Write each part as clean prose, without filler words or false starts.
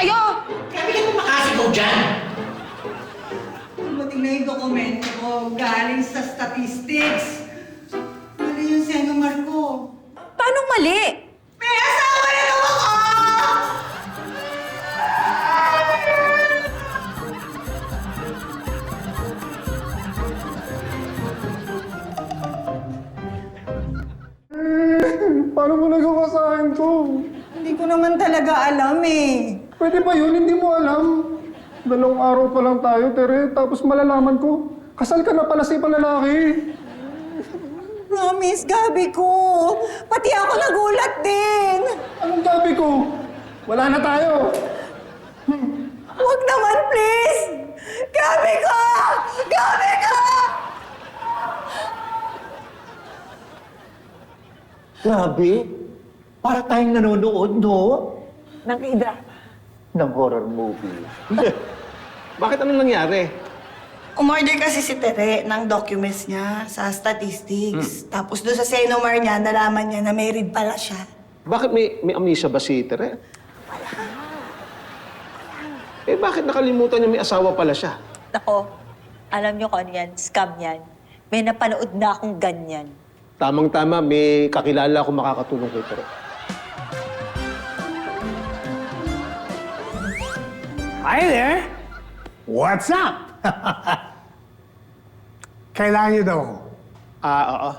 sa'yo! Kaya bigyan mo makasigaw dyan. Dumating na yung dokumento ko galing sa statistics. Mali yung senomar ko. Paano mali? May asawa na naman ako! Paano mo nagawa sa akin to? Hindi ko naman talaga alam eh. Pwede ba yun? Hindi mo alam. 2 araw pa lang tayo, Tere. Tapos malalaman ko, kasal ka na pala sa ibang lalaki. Promise, gabi ko. Pati ako nagulat din. Anong gabi ko? Wala na tayo. Huwag naman, please! Gabi ko! Gabi ko! Grabe. Para tayong nanonood, no? Ng horror movie. Bakit anong nangyari? Umorder kasi si Tere ng documents niya sa statistics. Tapos doon sa Senomar niya, nalaman niya na married pala siya. Bakit may amnesia ba si Tere? Eh, bakit nakalimutan niya may asawa pala siya? Nako, alam niyo kung ano yan, scam yan. May napanood na akong ganyan. Tamang-tama, may kakilala akong makakatulong kay Tere. Hi there! What's up? Kailangan niyo daw ako. Oo.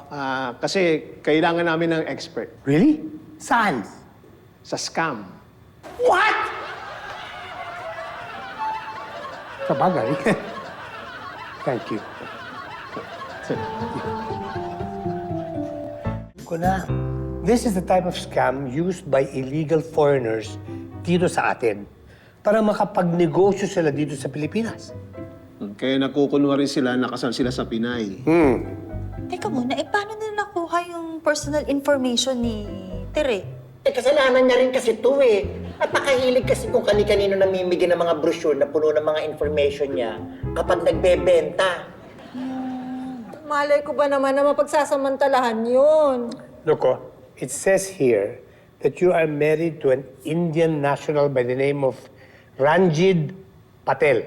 Kasi kailangan namin ng expert Really? Saan? sa scam. What? Sabagay. Thank you. Ko na. This is the type of scam used by illegal foreigners dito sa atin para makapagnegosyo sila dito sa Pilipinas. Kaya nagkukunwari sila, nakasal sila sa Pinay. Teka muna, paano nila nakuha yung personal information ni Tere? Eh, kasalanan niya rin kasi ito eh. At nakahilig kasi kung kani-kanino namimigay ng mga brochure na puno ng mga information niya kapag nagbebenta. Malay ko ba naman na mapagsasamantalahan yun? Look, it says here that you are married to an Indian national by the name of Ranjit Patel.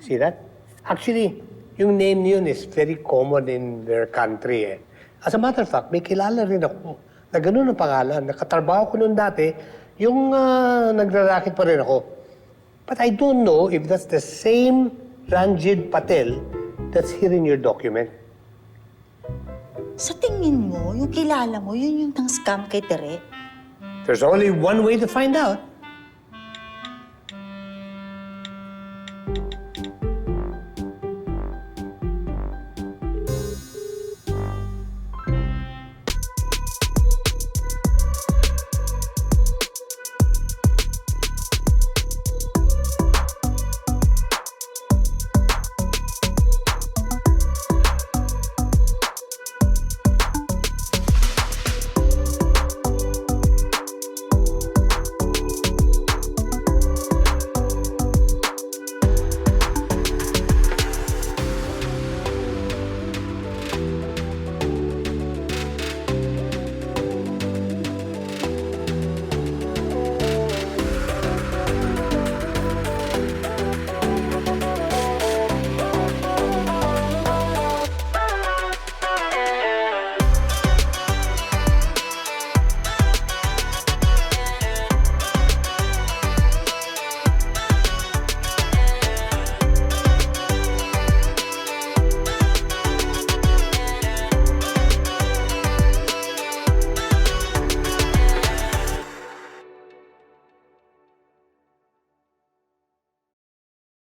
See that? Actually, yung name yun is very common in their country. As a matter of fact, may kilala rin ako na ganun ang pangalan. Nakatrabaho ko noon dati, yung nagrarakit pa rin ako. But I don't know if that's the same Ranjit Patel that's here in your document. Sa tingin mo, yung kilala mo, yun yung tang scam kay Tere? There's only one way to find out.